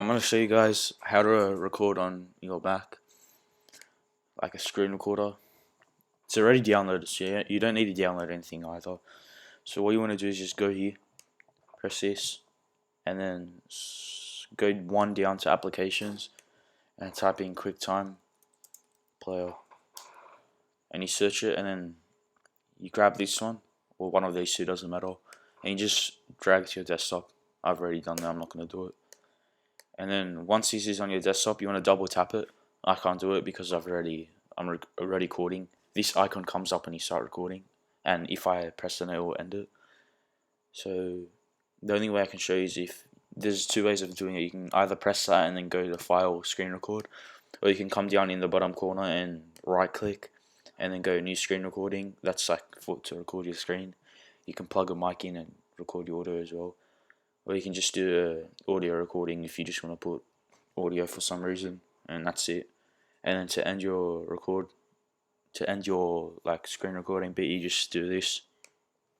I'm gonna show you guys how to record on your Mac, like a screen recorder. It's already downloaded, so you don't need to download anything either. So what you want to do is just go here, press this, and then go one down to applications, and type in QuickTime Player, and you search it, and then you grab this one, or one of these two, doesn't matter, and you just drag it to your desktop. I've already done that, I'm not gonna do it. And then once this is on your desktop, you want to double tap it. I can't do it because I'm already recording. This icon comes up when you start recording, and if I press it, it will end it. So the only way I can show you is if there's two ways of doing it. You can either press that and then go to File, Screen Record, or you can come down in the bottom corner and right click, and then go New Screen Recording. That's like to record your screen. You can plug a mic in and record your audio as well. Or you can just do a audio recording if you just want to put audio for some reason, and that's it. And then to end your like screen recording bit, you just do this.